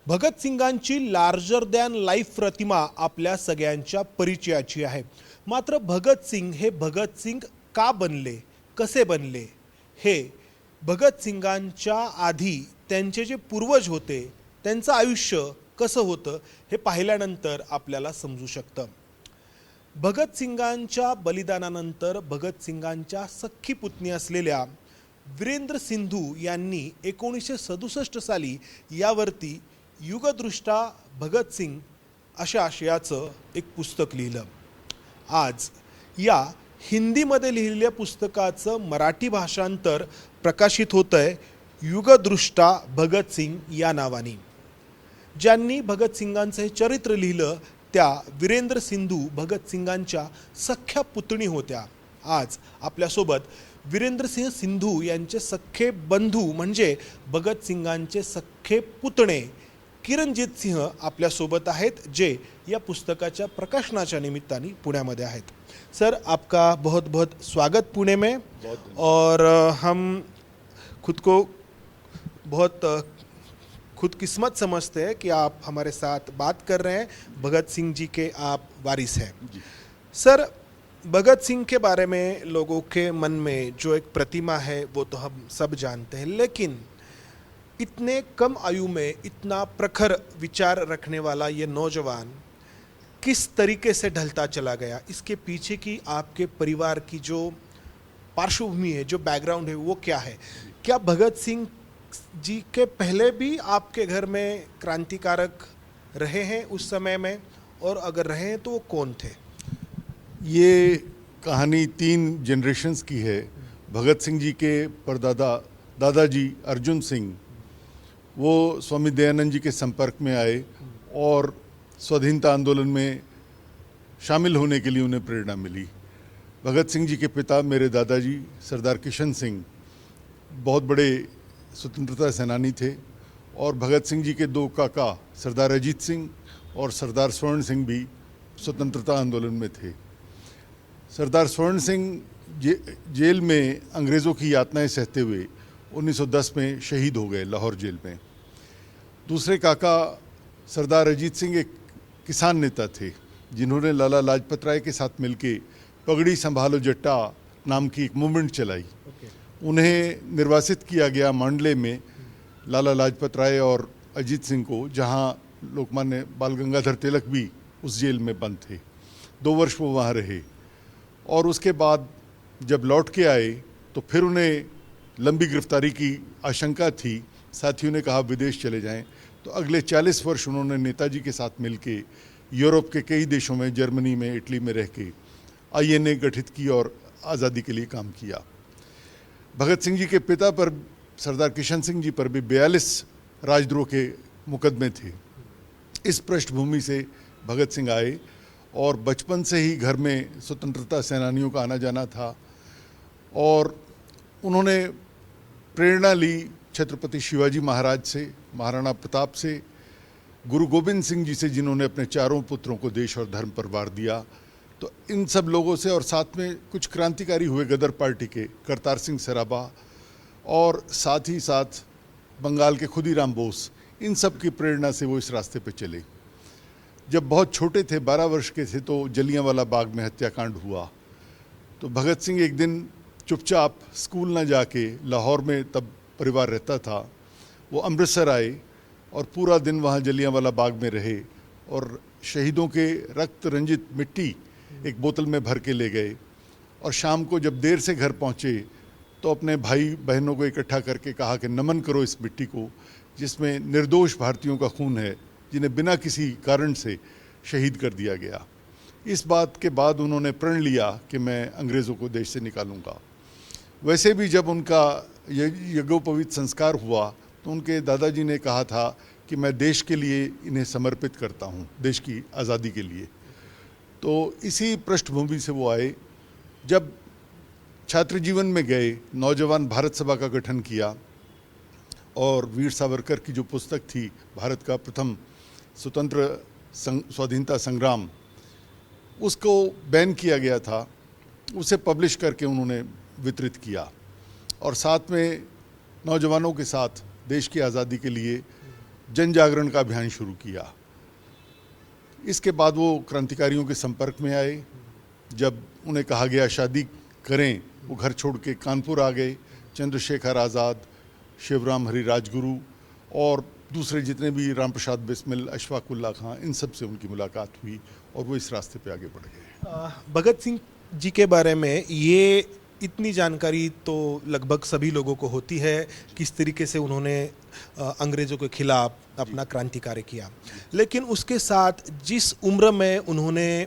भगतसिंगांची larger than life प्रतिमा आपल्या सगळ्यांच्या परिचयाची आहे. मात्र भगतसिंग हे भगतसिंग का बनले, कसे बनले, हे भगतसिंगांच्या आधी त्यांचे जे पूर्वज होते त्यांचं आयुष्य कसं होतं हे पाहिल्यानंतर आपल्याला समजू शकतं. भगतसिंगांच्या बलिदानानंतर भगतसिंगांच्या सख्खी पुतणी असलेल्या वीरेंद्र सिंधू यांनी 1967 साली यावरती युगदृष्टा भगतसिंग अशा आशयाचं एक पुस्तक लिहिलं. आज या हिंदीमध्ये लिहिलेल्या पुस्तकाचं मराठी भाषांतर प्रकाशित होतंय युगदृष्टा भगतसिंग या नावाने. ज्यांनी भगतसिंगांचं हे चरित्र लिहिलं त्या वीरेंद्र सिंधू भगतसिंगांच्या सख्ख्या पुतणी होत्या. आज आपल्यासोबत वीरेंद्रसिंह सिंधू यांचे सख्खे बंधू म्हणजे भगतसिंगांचे सख्खे पुतणे किरणजीत सिंह आपल्यासोबत आहेत, जे या पुस्तकाच्या प्रकाशनाच्या निमित्ताने पुण्यामध्ये आहेत. सर, आपका बहुत बहुत स्वागत पुणे में. और हम खुद को बहुत खुदकिस्मत समझते हैं कि आप हमारे साथ बात कर रहे हैं. भगत सिंह जी के आप वारिस हैं. सर, भगत सिंह के बारे में लोगों के मन में जो एक प्रतिमा है वो तो हम सब जानते हैं, लेकिन इतने कम आयु में इतना प्रखर विचार रखने वाला ये नौजवान किस तरीके से ढलता चला गया, इसके पीछे की आपके परिवार की जो पार्श्वभूमि है, जो बैकग्राउंड है, वो क्या है? क्या भगत सिंह जी के पहले भी आपके घर में क्रांतिकारक रहे हैं उस समय में, और अगर रहे हैं तो वो कौन थे? ये कहानी 3 जनरेशन्स की है. भगत सिंह जी के परदादा दादाजी अर्जुन सिंह वो स्वामी दयानंद जी के संपर्क में आए और स्वाधीनता आंदोलन में शामिल होने के लिए उन्हें प्रेरणा मिली. भगत सिंह जी के पिता मेरे दादाजी सरदार किशन सिंह बहुत बड़े स्वतंत्रता सेनानी थे, और भगत सिंह जी के 2 काका सरदार अजीत सिंह और सरदार स्वर्ण सिंह भी स्वतंत्रता आंदोलन में थे. सरदार स्वर्ण सिंह जेल में अंग्रेज़ों की यातनाएं सहते हुए 1910 में शहीद हो गए लाहौर जेल में. दूसरे काका सरदार अजीत सिंह एक किसान नेता थे जिन्होंने लाला लाजपत राय के साथ मिलके पगड़ी संभालो जट्टा नाम की एक मूवमेंट चलाई. उन्हें निर्वासित किया गया मांडले में लाला लाजपत राय और अजीत सिंह को, जहां लोकमान्य बाल गंगाधर तिलक भी उस जेल में बंद थे. 2 वर्ष वो वहाँ रहे, और उसके बाद जब लौट के आए तो फिर उन्हें लंबी गिरफ्तारी की आशंका थी. साथियों ने कहा विदेश चले जाएं, तो अगले 40 वर्ष उन्होंने नेताजी के साथ मिलके यूरोप के कई देशों में, जर्मनी में, इटली में रह के INA गठित की और आज़ादी के लिए काम किया. भगत सिंह जी के पिता पर, सरदार किशन सिंह जी पर भी 42 राजद्रोह के मुकदमे थे. इस पृष्ठभूमि से भगत सिंह आए, और बचपन से ही घर में स्वतंत्रता सेनानियों का आना जाना था, और उन्होंने प्रेरणा ली छत्रपति शिवाजी महाराज से, महाराणा प्रताप से, गुरु गोविंद सिंह जी से, जिन्होंने अपने 4 पुत्रों को देश और धर्म पर वार दिया. तो इन सब लोगों से, और साथ में कुछ क्रांतिकारी हुए गदर पार्टी के करतार सिंह सराबा, और साथ ही साथ बंगाल के खुदीराम बोस, इन सब की प्रेरणा से वो इस रास्ते पे चले. जब बहुत छोटे थे, 12 वर्ष के थे, तो जलियांवाला बाग में हत्याकांड हुआ. तो भगत सिंह एक दिन चुपचाप स्कूल न जाके, लाहौर में तब परिवार रहता था, वो अमृतसर आए और पूरा दिन वहाँ जलियांवाला बाग में रहे, और शहीदों के रक्त रंजित मिट्टी एक बोतल में भर के ले गए. और शाम को जब देर से घर पहुँचे तो अपने भाई बहनों को इकट्ठा करके कहा कि नमन करो इस मिट्टी को, जिसमें निर्दोष भारतीयों का खून है, जिन्हें बिना किसी कारण से शहीद कर दिया गया. इस बात के बाद उन्होंने प्रण लिया कि मैं अंग्रेज़ों को देश से निकालूंगा. वैसे भी जब उनका यज्ञोपवीत संस्कार हुआ तो उनके दादाजी ने कहा था कि मैं देश के लिए इन्हें समर्पित करता हूँ, देश की आज़ादी के लिए. तो इसी पृष्ठभूमि से वो आए. जब छात्र जीवन में गए, नौजवान भारत सभा का गठन किया, और वीर सावरकर की जो पुस्तक थी, भारत का प्रथम स्वतंत्र स्वाधीनता संग्राम, उसको बैन किया गया था. उसे पब्लिश करके उन्होंने वितरित किया, और साथ में नौजवानों के साथ देश की आज़ादी के लिए जन जागरण का अभियान शुरू किया। इसके बाद वो क्रांतिकारियों के संपर्क में आए। जब उन्हें कहा गया शादी करें, वो घर छोड़ के कानपुर आ गए। चंद्रशेखर आज़ाद, शिवराम हरी राजगुरु और दूसरे जितने भी, राम प्रसाद बिस्मिल, अशफाक उल्ला खां, इन सब से उनकी मुलाकात हुई और वो इस रास्ते पे आगे बढ़ गए। भगत सिंह जी के बारे में ये इतनी जानकारी तो लगभग सभी लोगों को होती है, किस तरीके से उन्होंने अंग्रेज़ों के खिलाफ अपना क्रांति कार्य किया। लेकिन उसके साथ जिस उम्र में उन्होंने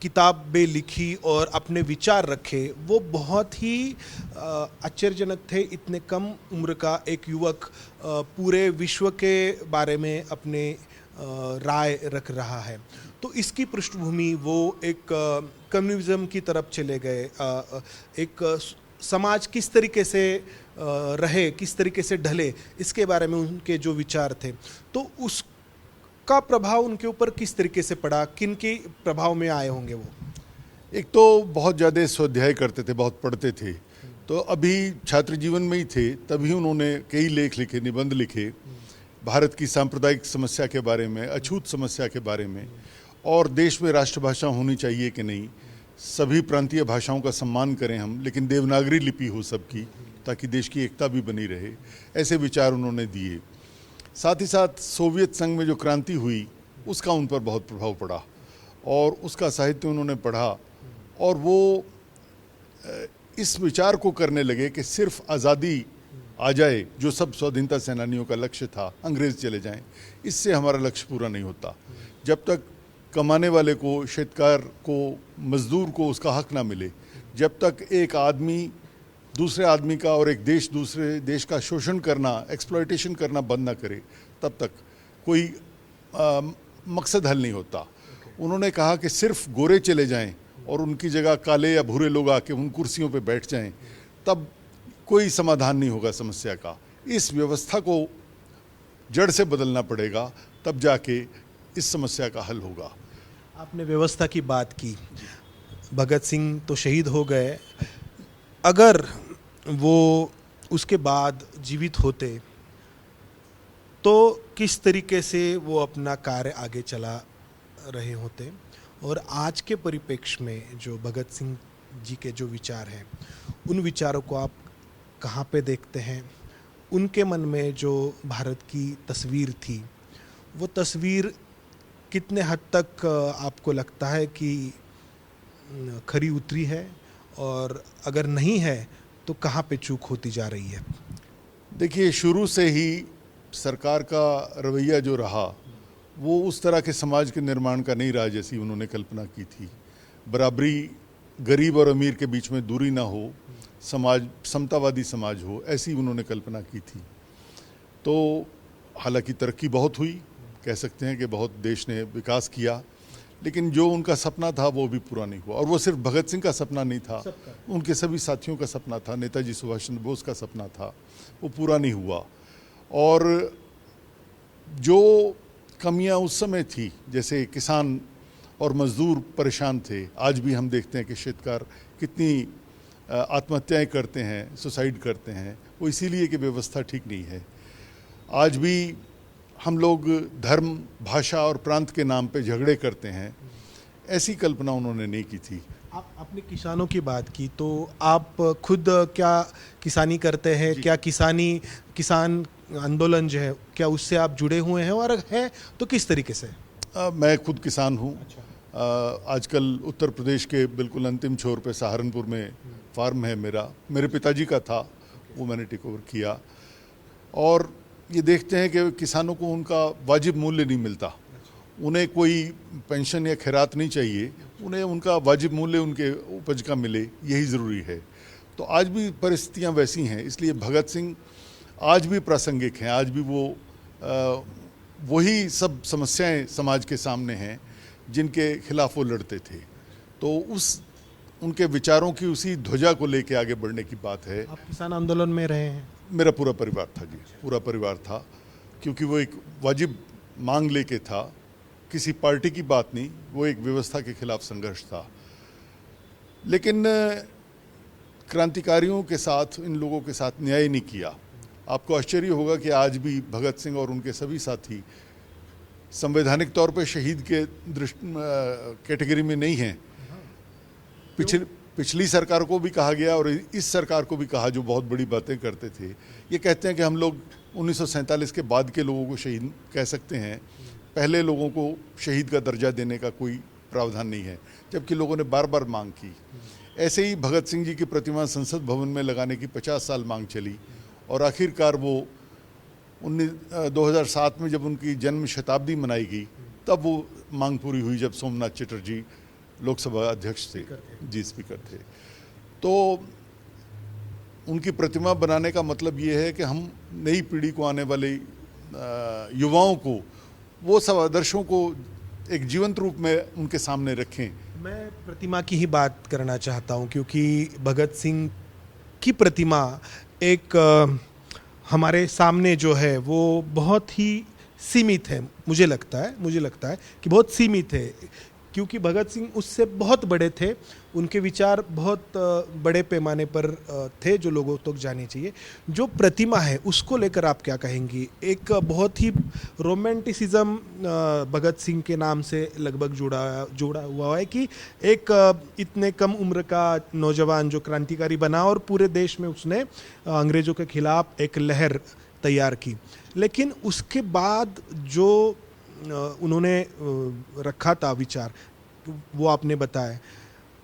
किताबें लिखी और अपने विचार रखे, वो बहुत ही आश्चर्यजनक थे। इतने कम उम्र का एक युवक पूरे विश्व के बारे में अपने राय रख रहा है। तो इसकी पृष्ठभूमि, वो एक कम्युनिज्म की तरफ चले गए, एक समाज किस तरीके से रहे, किस तरीके से ढले, इसके बारे में उनके जो विचार थे, तो उसका प्रभाव उनके ऊपर किस तरीके से पड़ा, किन के प्रभाव में आए होंगे वो? एक तो बहुत ज़्यादा स्वाध्याय करते थे, बहुत पढ़ते थे। तो अभी छात्र जीवन में ही थे, तभी उन्होंने कई लेख लिखे, निबंध लिखे भारत की सांप्रदायिक समस्या के बारे में, अछूत समस्या के बारे में, और देश में राष्ट्रभाषा होनी चाहिए कि नहीं, सभी प्रांतीय भाषाओं का सम्मान करें हम, लेकिन देवनागरी लिपि हो सबकी, ताकि देश की एकता भी बनी रहे। ऐसे विचार उन्होंने दिए। साथ ही साथ सोवियत संघ में जो क्रांति हुई, उसका उन पर बहुत प्रभाव पड़ा और उसका साहित्य उन्होंने पढ़ा और वो इस विचार को करने लगे कि सिर्फ आज़ादी आ जाए, जो सब स्वाधीनता सेनानियों का लक्ष्य था, अंग्रेज़ चले जाएं, इससे हमारा लक्ष्य पूरा नहीं होता। जब तक कमाने वाले को, शेतकार को, मजदूर को उसका हक ना मिले, जब तक एक आदमी दूसरे आदमी का और एक देश दूसरे देश का शोषण करना, एक्सप्लॉयटेशन करना बंद ना करे, तब तक कोई मकसद हल नहीं होता। उन्होंने कहा कि सिर्फ गोरे चले जाएं और उनकी जगह काले या भूरे लोग आके उन कुर्सियों पे बैठ जाएं, तब कोई समाधान नहीं होगा समस्या का। इस व्यवस्था को जड़ से बदलना पड़ेगा, तब जाके इस समस्या का हल होगा। आपने व्यवस्था की बात की। भगत सिंह तो शहीद हो गए, अगर वो उसके बाद जीवित होते तो किस तरीके से वो अपना कार्य आगे चला रहे होते? और आज के परिप्रेक्ष्य में जो भगत सिंह जी के जो विचार हैं, उन विचारों को आप कहाँ पे देखते हैं? उनके मन में जो भारत की तस्वीर थी, वो तस्वीर कितने हद तक आपको लगता है कि खरी उतरी है, और अगर नहीं है तो कहाँ पे चूक होती जा रही है? देखिए, शुरू से ही सरकार का रवैया जो रहा, वो उस तरह के समाज के निर्माण का नहीं रहा जैसी उन्होंने कल्पना की थी। बराबरी, गरीब और अमीर के बीच में दूरी ना हो, समाज समतावादी समाज हो, ऐसी उन्होंने कल्पना की थी। तो हालांकि तरक्की बहुत हुई, कह सकते हैं कि बहुत देश ने विकास किया, लेकिन जो उनका सपना था वो भी पूरा नहीं हुआ। और वो सिर्फ भगत सिंह का सपना नहीं था, उनके सभी साथियों का सपना था, नेताजी सुभाष चंद्र बोस का सपना था, वो पूरा नहीं हुआ। और जो कमियां उस समय थी, जैसे किसान और मजदूर परेशान थे, आज भी हम देखते हैं कि शेतकार कितनी आत्महत्याएं करते हैं, सुसाइड करते हैं, वो इसीलिए कि व्यवस्था ठीक नहीं है। आज भी हम लोग धर्म, भाषा और प्रांत के नाम पे झगड़े करते हैं, ऐसी कल्पना उन्होंने नहीं की थी। आपने किसानों की बात की, तो आप खुद क्या किसानी करते हैं? क्या किसान आंदोलन जो है, क्या उससे आप जुड़े हुए हैं, और है तो किस तरीके से? मैं खुद किसान हूँ। अच्छा। आजकल उत्तर प्रदेश के बिल्कुल अंतिम छोर पे सहारनपुर में फार्म है मेरा, मेरे पिताजी का था, वो मैंने टेक ओवर किया। और ये देखते हैं कि किसानों को उनका वाजिब मूल्य नहीं मिलता, उन्हें कोई पेंशन या खैरात नहीं चाहिए, उन्हें उनका वाजिब मूल्य उनके उपज का मिले, यही ज़रूरी है। तो आज भी परिस्थितियां वैसी हैं, इसलिए भगत सिंह आज भी प्रासंगिक हैं। आज भी वो वही सब समस्याएं समाज के सामने हैं जिनके खिलाफ वो लड़ते थे। तो उनके विचारों की उसी ध्वजा को लेके आगे बढ़ने की बात है। आप किसान आंदोलन में रहे हैं? मेरा पूरा परिवार था जी, पूरा परिवार था, क्योंकि वो एक वाजिब मांग लेके था, किसी पार्टी की बात नहीं, वो एक व्यवस्था के खिलाफ संघर्ष था। लेकिन क्रांतिकारियों के साथ, इन लोगों के साथ न्याय नहीं किया। आपको आश्चर्य होगा कि आज भी भगत सिंह और उनके सभी साथी संवैधानिक तौर पर शहीद के कैटेगरी में नहीं हैं। पिछली सरकार को भी कहा गया और इस सरकार को भी कहा, जो बहुत बड़ी बातें करते थे, ये कहते हैं कि हम लोग 1947 के बाद के लोगों को शहीद कह सकते हैं, पहले लोगों को शहीद का दर्जा देने का कोई प्रावधान नहीं है, जबकि लोगों ने बार बार मांग की। ऐसे ही भगत सिंह जी की प्रतिमा संसद भवन में लगाने की 50 साल मांग चली और आखिरकार वो 2007 में जब उनकी जन्म शताब्दी मनाई गई तब वो मांग पूरी हुई, जब सोमनाथ चटर्जी लोकसभा अध्यक्ष थे, जी स्पीकर थे। तो उनकी प्रतिमा बनाने का मतलब ये है कि हम नई पीढ़ी को, आने वाले युवाओं को, वो सब आदर्शों को एक जीवंत रूप में उनके सामने रखें। मैं प्रतिमा की ही बात करना चाहता हूं, क्योंकि भगत सिंह की प्रतिमा एक हमारे सामने जो है वो बहुत ही सीमित है। मुझे लगता है कि बहुत सीमित है, क्योंकि भगत सिंह उससे बहुत बड़े थे, उनके विचार बहुत बड़े पैमाने पर थे जो लोगों तक जाने चाहिए। जो प्रतिमा है उसको लेकर आप क्या कहेंगी? एक बहुत ही रोमांटिसिज्म भगत सिंह के नाम से लगभग जुड़ा हुआ है कि एक इतने कम उम्र का नौजवान जो क्रांतिकारी बना और पूरे देश में उसने अंग्रेज़ों के खिलाफ एक लहर तैयार की। लेकिन उसके बाद जो उन्होंने रखा था विचार, वो आपने बताया।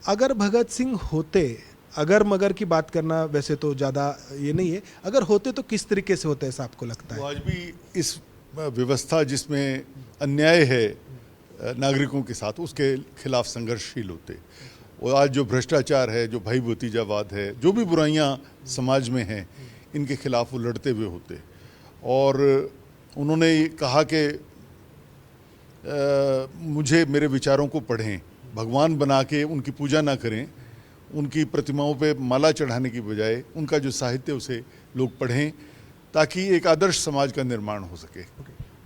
अगर भगत सिंह होते, अगर मगर की बात करना वैसे तो ज़्यादा ये नहीं है, अगर होते तो किस तरीके से होते ऐसा आपको लगता है? वो आज भी इस व्यवस्था जिसमें अन्याय है नागरिकों के साथ, उसके खिलाफ संघर्षशील होते। और आज जो भ्रष्टाचार है, जो भाई भतीजावाद है, जो भी बुराइयां समाज में हैं, इनके खिलाफ वो लड़ते हुए होते। और उन्होंने कहा कि मुझे, मेरे विचारों को पढ़ें, भगवान बना के उनकी पूजा ना करें, उनकी प्रतिमाओं पे माला चढ़ाने की बजाय उनका जो साहित्य उसे लोग पढ़ें, ताकि एक आदर्श समाज का निर्माण हो सके।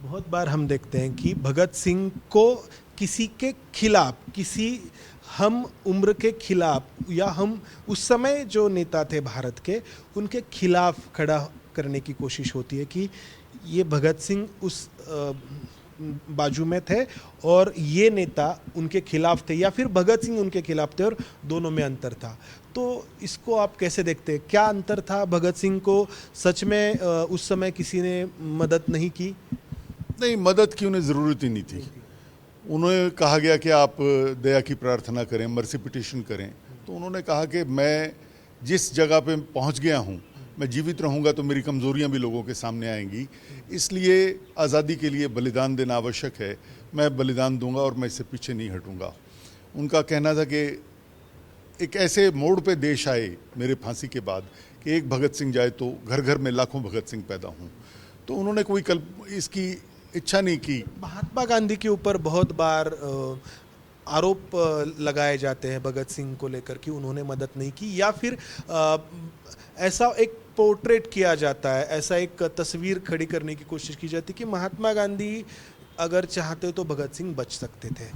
बहुत बार हम देखते हैं कि भगत सिंह को किसी के खिलाफ, किसी हम उम्र के खिलाफ, या हम उस समय जो नेता थे भारत के, उनके खिलाफ खड़ा करने की कोशिश होती है कि ये भगत सिंह उस बाजू में थे और ये नेता उनके खिलाफ थे, या फिर भगत सिंह उनके खिलाफ थे और दोनों में अंतर था। तो इसको आप कैसे देखते हैं? क्या अंतर था? भगत सिंह को सच में उस समय किसी ने मदद नहीं की? नहीं, मदद की उन्हें ज़रूरत ही नहीं थी। उन्हें कहा गया कि आप दया की प्रार्थना करें, मर्सी पिटिशन करें। तो उन्होंने कहा कि मैं जिस जगह पे पहुंच गया हूं, मैं जीवित रहूंगा तो मेरी कमज़ोरियां भी लोगों के सामने आएंगी, इसलिए आज़ादी के लिए बलिदान देना आवश्यक है। मैं बलिदान दूंगा और मैं इससे पीछे नहीं हटूंगा। उनका कहना था कि एक ऐसे मोड़ पे देश आए मेरे फांसी के बाद कि एक भगत सिंह जाए तो घर घर में लाखों भगत सिंह पैदा हों। तो उन्होंने कोई इसकी इच्छा नहीं की। महात्मा गांधी के ऊपर बहुत बार आरोप लगाए जाते हैं भगत सिंह को लेकर कि उन्होंने मदद नहीं की, या फिर ऐसा एक पोर्ट्रेट किया जाता है, ऐसा एक तस्वीर खड़ी करने की कोशिश की जाती है कि महात्मा गांधी अगर चाहते तो भगत सिंह बच सकते थे।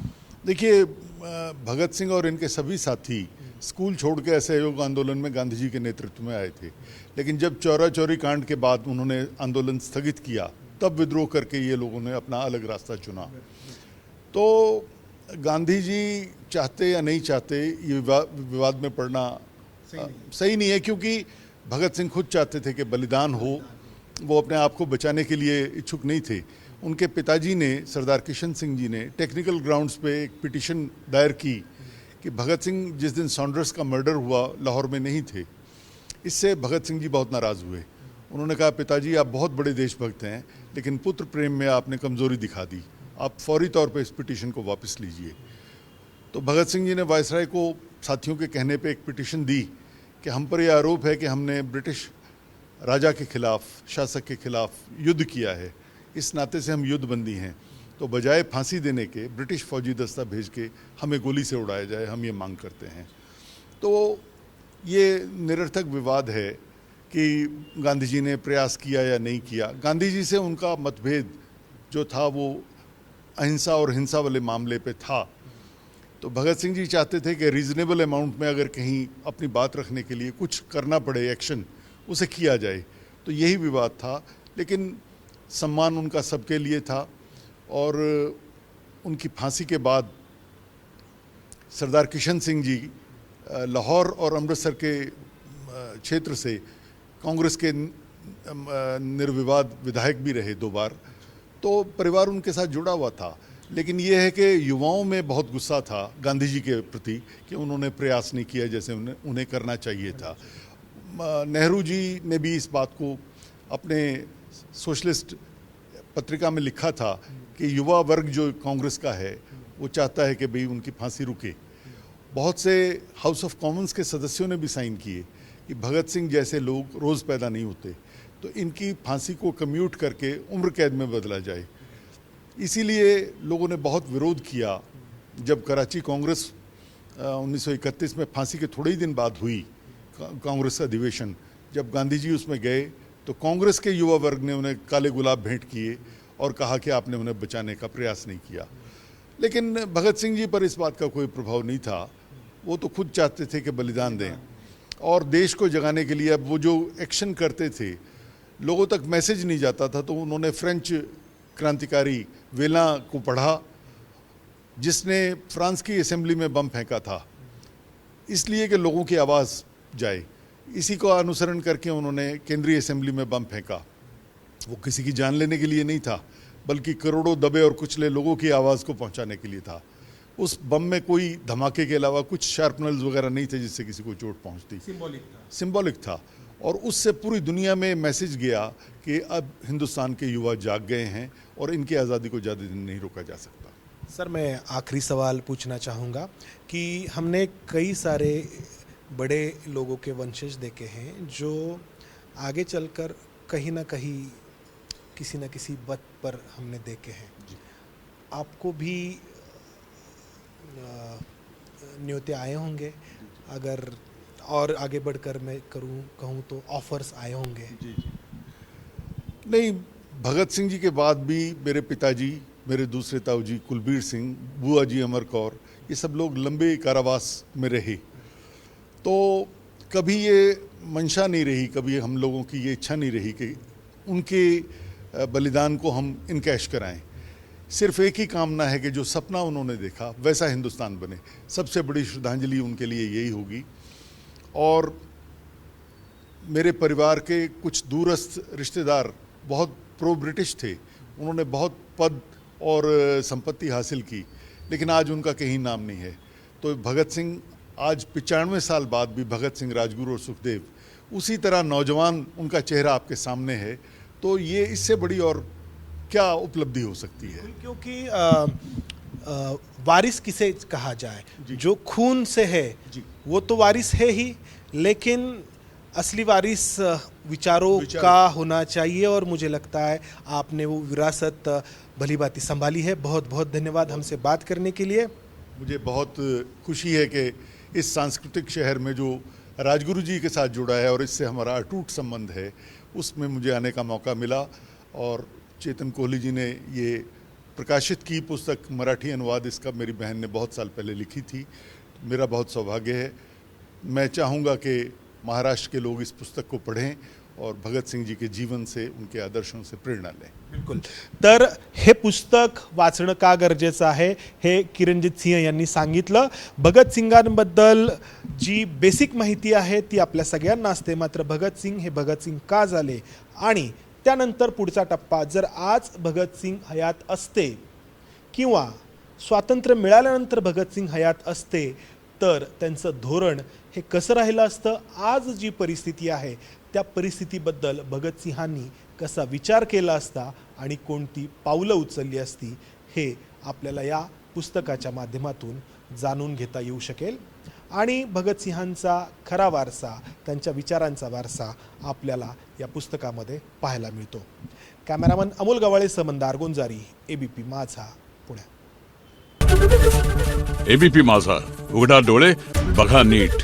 देखिए, भगत सिंह और इनके सभी साथी स्कूल छोड़ के असहयोग आंदोलन में गांधी जी के नेतृत्व में आए थे, लेकिन जब चौरा चौरी कांड के बाद उन्होंने आंदोलन स्थगित किया, तब विद्रोह करके ये लोगों ने अपना अलग रास्ता चुना। तो गांधी जी चाहते या नहीं चाहते, ये विवाद में पड़ना सही नहीं है, क्योंकि भगत सिंह खुद चाहते थे कि बलिदान हो, वो अपने आप को बचाने के लिए इच्छुक नहीं थे। उनके पिताजी ने, सरदार किशन सिंह जी ने, टेक्निकल ग्राउंड्स पे एक पिटीशन दायर की कि भगत सिंह जिस दिन सॉन्डर्स का मर्डर हुआ लाहौर में नहीं थे। इससे भगत सिंह जी बहुत नाराज़ हुए। उन्होंने कहा, पिताजी आप बहुत बड़े देशभक्त हैं, लेकिन पुत्र प्रेम में आपने कमज़ोरी दिखा दी, आप फौरी तौर पर इस पिटीशन को वापस लीजिए। तो भगत सिंह जी ने वायसराय को साथियों के कहने पर एक पिटीशन दी कि हम पर यह आरोप है कि हमने ब्रिटिश राजा के खिलाफ, शासक के खिलाफ युद्ध किया है, इस नाते से हम युद्धबंदी हैं, तो बजाय फांसी देने के ब्रिटिश फौजी दस्ता भेज के हमें गोली से उड़ाया जाए, हम ये मांग करते हैं। तो ये निरर्थक विवाद है कि गांधी जी ने प्रयास किया या नहीं किया। गांधी जी से उनका मतभेद जो था वो अहिंसा और हिंसा वाले मामले पे था। तो भगत सिंह जी चाहते थे कि रीजनेबल अमाउंट में अगर कहीं अपनी बात रखने के लिए कुछ करना पड़े, एक्शन, उसे किया जाए। तो यही विवाद था। लेकिन सम्मान उनका सबके लिए था और उनकी फांसी के बाद सरदार किशन सिंह जी लाहौर और अमृतसर के क्षेत्र से कांग्रेस के निर्विवाद विधायक भी रहे 2 बार, तो परिवार उनके साथ जुड़ा हुआ था। लेकिन ये है कि युवाओं में बहुत गुस्सा था गांधी जी के प्रति कि उन्होंने प्रयास नहीं किया जैसे उन्हें करना चाहिए था। नेहरू जी ने भी इस बात को अपने सोशलिस्ट पत्रिका में लिखा था कि युवा वर्ग जो कांग्रेस का है वो चाहता है कि भाई उनकी फांसी रुके। बहुत से हाउस ऑफ कॉमन्स के सदस्यों ने भी साइन किए कि भगत सिंह जैसे लोग रोज़ पैदा नहीं होते, तो इनकी फांसी को कम्यूट करके उम्र कैद में बदला जाए। इसीलिए लोगों ने बहुत विरोध किया। जब कराची कांग्रेस 1931 में फांसी के थोड़े ही दिन बाद हुई कांग्रेस अधिवेशन, जब गांधी जी उसमें गए तो कांग्रेस के युवा वर्ग ने उन्हें काले गुलाब भेंट किए और कहा कि आपने उन्हें बचाने का प्रयास नहीं किया। लेकिन भगत सिंह जी पर इस बात का कोई प्रभाव नहीं था। वो तो खुद चाहते थे कि बलिदान दें और देश को जगाने के लिए अब वो जो एक्शन करते थे लोगों तक मैसेज नहीं जाता था। तो उन्होंने फ्रेंच क्रांतिकारी वेला को पढ़ा जिसने फ्रांस की असेंबली में बम फेंका था, इसलिए कि लोगों की आवाज़ जाए। इसी को अनुसरण करके उन्होंने केंद्रीय असेंबली में बम फेंका। वो किसी की जान लेने के लिए नहीं था, बल्कि करोड़ों दबे और कुचले लोगों की आवाज़ को पहुंचाने के लिए था। उस बम में कोई धमाके के अलावा कुछ शार्पनर्स वगैरह नहीं थे जिससे किसी को चोट पहुंचती। सिंबॉलिक था और उससे पूरी दुनिया में मैसेज गया कि अब हिंदुस्तान के युवा जाग गए हैं और इनकी आज़ादी को ज़्यादा दिन नहीं रोका जा सकता। सर, मैं आखिरी सवाल पूछना चाहूँगा कि हमने कई सारे बड़े लोगों के वंशज देखे हैं जो आगे चलकर कहीं ना कहीं किसी न किसी पद पर हमने देखे हैं। आपको भी न्योते आए होंगे, अगर और आगे बढ़कर मैं कहूँ तो ऑफर्स आए होंगे। जी। नहीं, भगत सिंह जी के बाद भी मेरे पिताजी, मेरे दूसरे ताऊ जी कुलबीर सिंह, बुआ जी अमर कौर, ये सब लोग लंबे कारावास में रहे। तो कभी ये मंशा नहीं रही, कभी हम लोगों की ये इच्छा नहीं रही कि उनके बलिदान को हम इनकैश कराएं। सिर्फ एक ही कामना है कि जो सपना उन्होंने देखा वैसा हिंदुस्तान बने। सबसे बड़ी श्रद्धांजलि उनके लिए यही होगी। और मेरे परिवार के कुछ दूरस्थ रिश्तेदार बहुत प्रो ब्रिटिश थे, उन्होंने बहुत पद और संपत्ति हासिल की, लेकिन आज उनका कहीं नाम नहीं है। तो भगत सिंह आज 95 साल बाद भी भगत सिंह, राजगुरु और सुखदेव उसी तरह नौजवान, उनका चेहरा आपके सामने है। तो ये इससे बड़ी और क्या उपलब्धि हो सकती है? क्योंकि वारिस किसे कहा जाए, जो खून से है वो तो वारिस है ही, लेकिन असली वारिस विचारों का होना चाहिए। और मुझे लगता है आपने वो विरासत भली भांति संभाली है। बहुत बहुत धन्यवाद हमसे बात करने के लिए। मुझे बहुत खुशी है कि इस सांस्कृतिक शहर में जो राजगुरु जी के साथ जुड़ा है और इससे हमारा अटूट संबंध है, उसमें मुझे आने का मौका मिला। और चेतन कोहली जी ने ये प्रकाशित की पुस्तक, मराठी अनुवाद इसका मेरी बहन ने बहुत साल पहले लिखी थी। मेरा बहुत सौभाग्य है। मैं चाहूँगा कि महाराष्ट्र के लोग इस पुस्तक को पढ़ें और भगत सिंग जी के जीवन से, उनके आदर्शों से प्रेरणा लें। बिलकुल। तर हे पुस्तक वाचणं का गरजेचं आहे हे किरणजित सिंह यांनी सांगितलं। भगत सिंगांबद्दल जी बेसिक माहिती आहे ती आपल्या सगळ्यांना असते, मात्र भगत सिंग हे भगत सिंग का झाले आणि त्यानंतर पुढचा टप्पा, जर आज भगत सिंग हयात असते किंवा स्वातंत्र्य मिळाल्यानंतर भगत सिंग हयात असते तर त्यांचं धोरण हे कसं राहिलं असतं, आज जी परिस्थिती आहे त्या परिस्थितीबद्दल भगतसिंहांनी कसा विचार केला असता आणि कोणती पावलं उचलली असती, हे आपल्याला या पुस्तकाच्या माध्यमातून जाणून घेता येऊ शकेल। आणि भगतसिंहांचा खरा वारसा, त्यांच्या विचारांचा वारसा आपल्याला या पुस्तकामध्ये पाहायला मिळतो। कॅमेरामन अमोल गवाळे, मंदार गोंजारी, एबीपी माझा, पुणे। एबीपी माझा, उघडा डोळे बघा नीट।